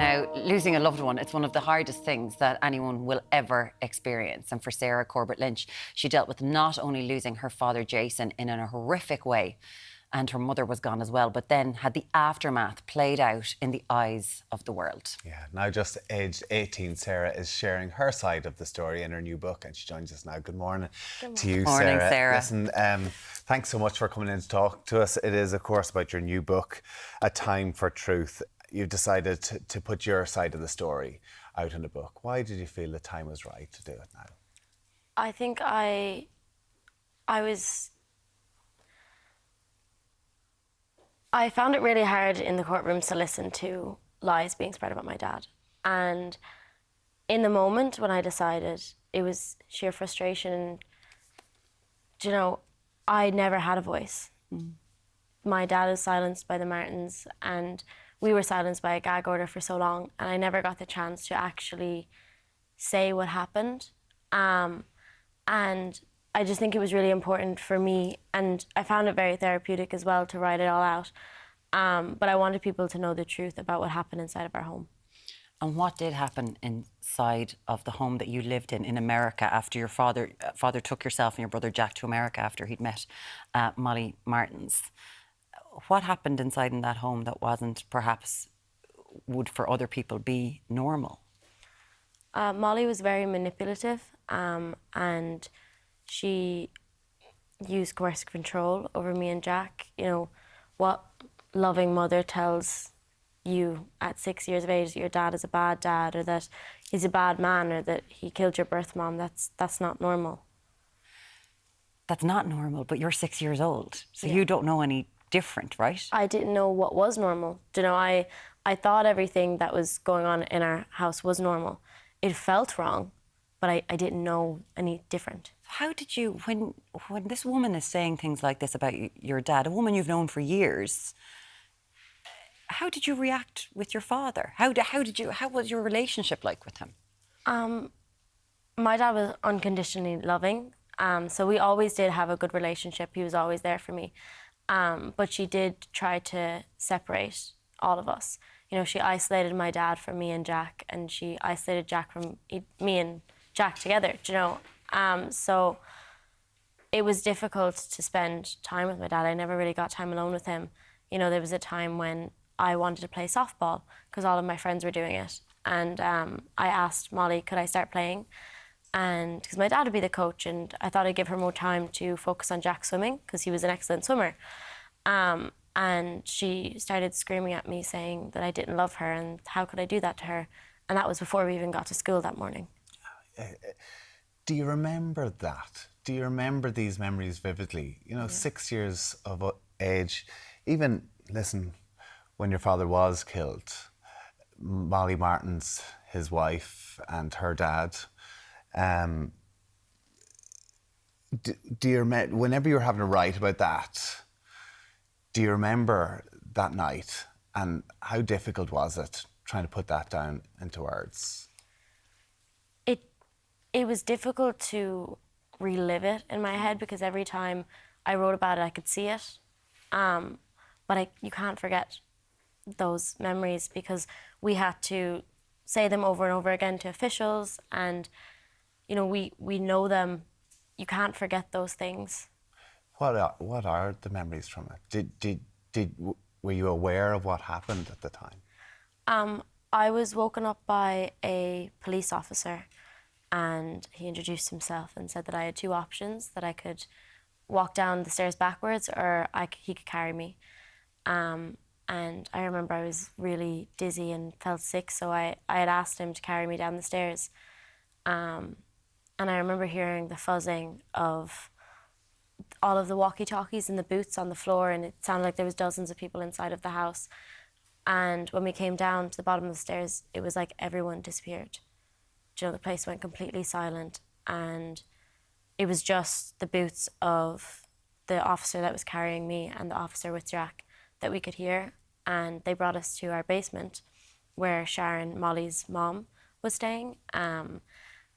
Now, losing a loved one, it's one of the hardest things that anyone will ever experience. And for Sarah Corbett Lynch, she dealt with not only losing her father, Jason, in a horrific way, and her mother was gone as well, but then had the aftermath played out in the eyes of the world. Yeah, now just aged 18, Sarah is sharing her side of the story in her new book, and she joins us now. Good morning, to you, Morning, Sarah. Listen, thanks so much for coming in to talk to us. It is, of course, about your new book, A Time for Truth. You've decided to put your side of the story out in a book. Why did you feel the time was right to do it now? I think I found it really hard in the courtrooms to listen to lies being spread about my dad. And in the moment when I decided, it was sheer frustration. You know, I never had a voice. My dad was silenced by the Martens, and we were silenced by a gag order for so long, and I never got the chance to actually say what happened. And I just think it was really important for me, and I found it very therapeutic as well to write it all out. But I wanted people to know the truth about what happened inside of our home. And what did happen inside of the home that you lived in America after your father took yourself and your brother Jack to America after he'd met Molly Martens? What happened inside in that home that wasn't perhaps would for other people be normal? Molly was very manipulative, and she used coercive control over me and Jack. You know, what loving mother tells you at 6 years of age that your dad is a bad dad, or that he's a bad man, or that he killed your birth mom? That's not normal. That's not normal, but you're 6 years old, so Yeah. you don't know any different, right? I didn't know what was normal. You know, I thought everything that was going on in our house was normal. It felt wrong, but I didn't know any different. How did you, when this woman is saying things like this about your dad, a woman you've known for years, how did you react with your father? How was your relationship like with him? My dad was unconditionally loving, so we always did have a good relationship. He was always there for me. But she did try to separate all of us. You know, she isolated my dad from me and Jack, and she isolated Jack from me and Jack together, you know. So it was difficult to spend time with my dad. I never really got time alone with him. You know, there was a time when I wanted to play softball because all of my friends were doing it. And I asked Molly, could I start playing? And because my dad would be the coach, and I thought I'd give her more time to focus on Jack swimming because he was an excellent swimmer. And she started screaming at me saying that I didn't love her and how could I do that to her? And that was before we even got to school that morning. Do you remember that? Do you remember these memories vividly? You know, 6 years of age, even, listen, when your father was killed, Molly Martens, his wife, and her dad, whenever you were having a write about that, do you remember that night, and how difficult was it trying to put that down into words? It was difficult to relive it in my head because every time I wrote about it, I could see it. But you can't forget those memories because we had to say them over and over again to officials, and you know, we know them. You can't forget those things. What are the memories from it? Were you aware of what happened at the time? I was woken up by a police officer, and he introduced himself and said that I had two options, that I could walk down the stairs backwards or he could carry me. And I remember I was really dizzy and felt sick, so I had asked him to carry me down the stairs. And I remember hearing the fuzzing of all of the walkie-talkies and the boots on the floor, and it sounded like there was dozens of people inside of the house. And when we came down to the bottom of the stairs, it was like everyone disappeared. You know, the place went completely silent, and it was just the boots of the officer that was carrying me and the officer with Jack that we could hear. And they brought us to our basement where Sharon, Molly's mom, was staying.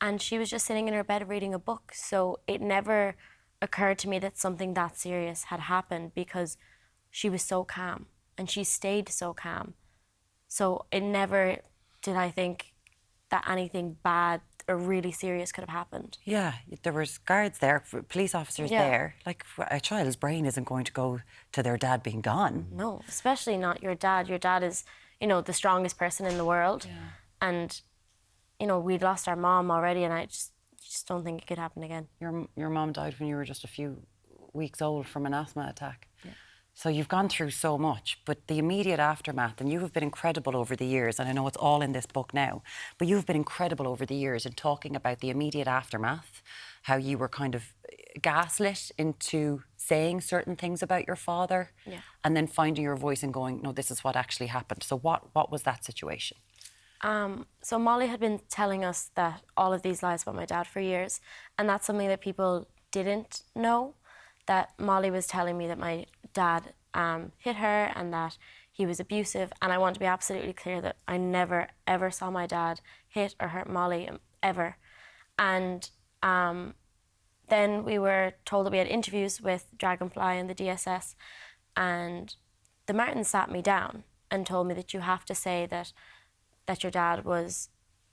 And she was just sitting in her bed reading a book. So it never occurred to me that something that serious had happened because she was so calm and she stayed so calm. So it never did I think that anything bad or really serious could have happened. Yeah, there was guards there, police officers Yeah. there. Like, a child's brain isn't going to go to their dad being gone. No, especially not your dad. Your dad is, you know, the strongest person in the world. Yeah. And, you know, we'd lost our mom already, and I just don't think it could happen again. Your mom died when you were just a few weeks old from an asthma attack. Yeah. So you've gone through so much, but the immediate aftermath, and you have been incredible over the years, and I know it's all in this book now, but you've been incredible over the years in talking about the immediate aftermath, how you were kind of gaslit into saying certain things about your father, Yeah. and then finding your voice and going, no, this is what actually happened. So what was that situation? So Molly had been telling us that all of these lies about my dad for years, and that's something that people didn't know, that Molly was telling me that my dad hit her and that he was abusive, and I want to be absolutely clear that I never, ever saw my dad hit or hurt Molly, ever. And then we were told that we had interviews with Dragonfly and the DSS, and the Martins sat me down and told me that you have to say that your dad was,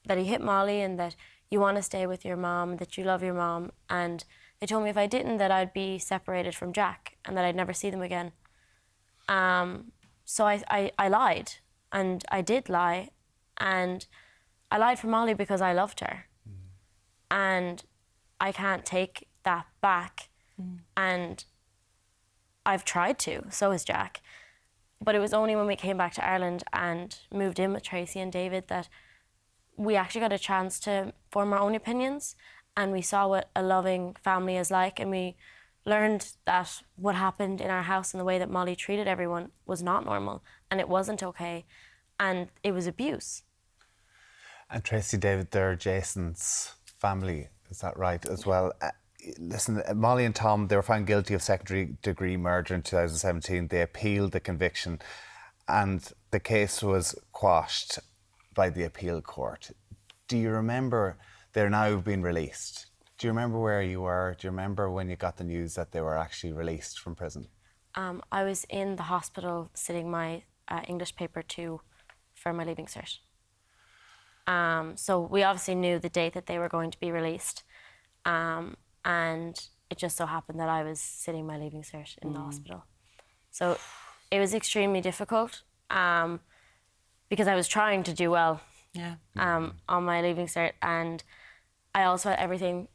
that he hit Molly and that you want to stay with your mom, that you love your mom. And they told me if I didn't, that I'd be separated from Jack and that I'd never see them again. So I lied, and I did lie. And I lied for Molly because I loved her. And I can't take that back. And I've tried to, so has Jack. But it was only when we came back to Ireland and moved in with Tracy and David that we actually got a chance to form our own opinions, and we saw what a loving family is like, and we learned that what happened in our house and the way that Molly treated everyone was not normal, and it wasn't okay, and it was abuse. And Tracy, David, they're Jason's family, is that right, as well? Listen, Molly and Tom, they were found guilty of second-degree murder in 2017. They appealed the conviction and the case was quashed by the appeal court. Do you remember, they're now being released? Do you remember where you were? Do you remember when you got the news that they were actually released from prison? I was in the hospital sitting my English paper 2 for my leaving cert. So we obviously knew the date that they were going to be released. And it just so happened that I was sitting my leaving cert in the hospital. So it was extremely difficult because I was trying to do well on my leaving cert, and I also had everything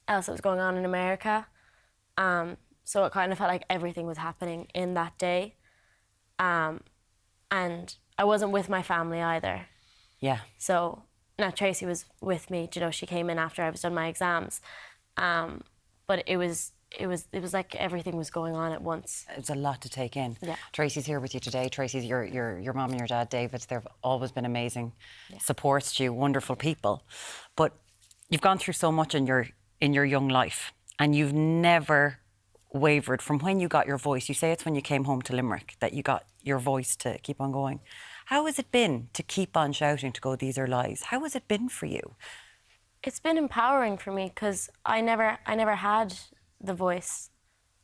else that was going on in America. So it kind of felt like everything was happening in that day. And I wasn't with my family either. Yeah. So now Tracy was with me. You know, she came in after I was done my exams. But it was like everything was going on at once. It's a lot to take in. Yeah. Tracy's here with you today. Tracy's your mum and your dad, David. They've always been amazing supports to you, wonderful people. But you've gone through so much in your young life, and you've never wavered from when you got your voice. You say it's when you came home to Limerick that you got your voice to keep on going. How has it been to keep on shouting, to go, these are lies? How has it been for you? It's been empowering for me because I never had the voice.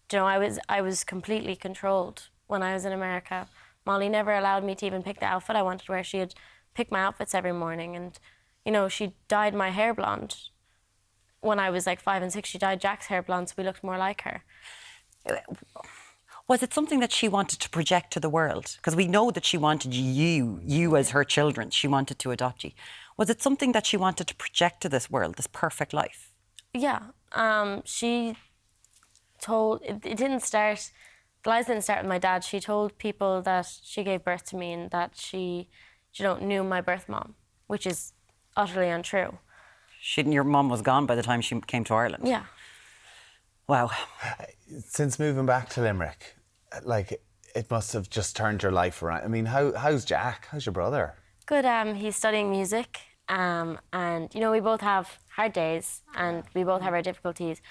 You know, I was completely controlled when I was in America. Molly never allowed me to even pick the outfit I wanted to wear. She'd pick my outfits every morning, and you know, she dyed my hair blonde. When I was like 5 and 6, she dyed Jack's hair blonde, so we looked more like her. Was it something that she wanted to project to the world? Because we know that she wanted you as her children. She wanted to adopt you. Was it something that she wanted to project to this world, this perfect life? Yeah. She told, it didn't start, the lies didn't start with my dad. She told people that she gave birth to me and that she knew my birth mom, which is utterly untrue. Your mum was gone by the time she came to Ireland? Yeah. Wow. Since moving back to Limerick, like, it must have just turned your life around. I mean, how's Jack? How's your brother? Good. He's studying music, and you know, we both have hard days and we both have our difficulties,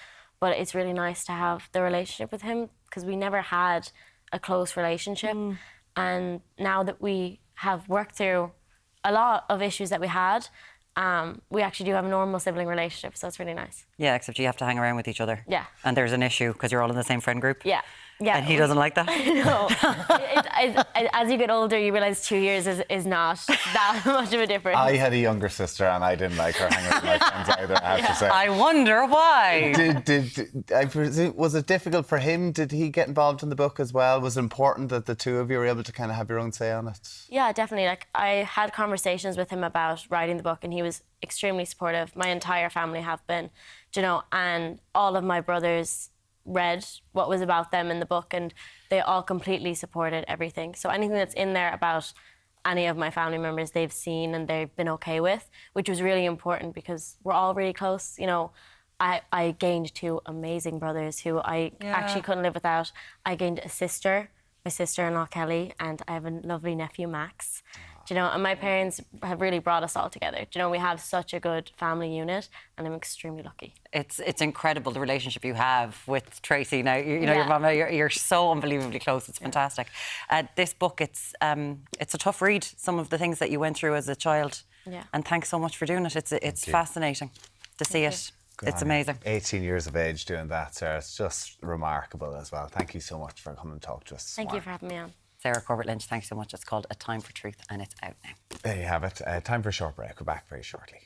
but it's really nice to have the relationship with him because we never had a close relationship. And now that we have worked through a lot of issues that we had, we actually do have a normal sibling relationship, so it's really nice. Yeah, except you have to hang around with each other. Yeah. And there's an issue because you're all in the same friend group. Yeah. Yeah, And he doesn't like that? No. As you get older, you realise 2 years is not that much of a difference. I had a younger sister and I didn't like her hanging with my friends either, I have to say. I wonder why. I presume, was it difficult for him? Did he get involved in the book as well? Was it important that the two of you were able to kind of have your own say on it? Yeah, definitely. Like, I had conversations with him about writing the book, and he was extremely supportive. My entire family have been, you know, and all of my brothers read what was about them in the book, and they all completely supported everything. So anything that's in there about any of my family members, they've seen and they've been okay with, which was really important because we're all really close. You know, I gained 2 amazing brothers who I actually couldn't live without. I gained a sister, my sister-in-law Kelly, and I have a lovely nephew Max. Do you know, and my parents have really brought us all together. Do you know, we have such a good family unit, and I'm extremely lucky. It's incredible, the relationship you have with Tracy. Now, you know, your mama, you're so unbelievably close. It's fantastic. This book, it's a tough read, some of the things that you went through as a child. Yeah. And thanks so much for doing it. It's fascinating to see it. It's amazing. 18 years of age doing that, Sarah. It's just remarkable as well. Thank you so much for coming and talk to us. Thank you for having me on. Sarah Corbett Lynch, thanks so much. It's called A Time for Truth and it's out now. There you have it. Time for a short break. We're back very shortly.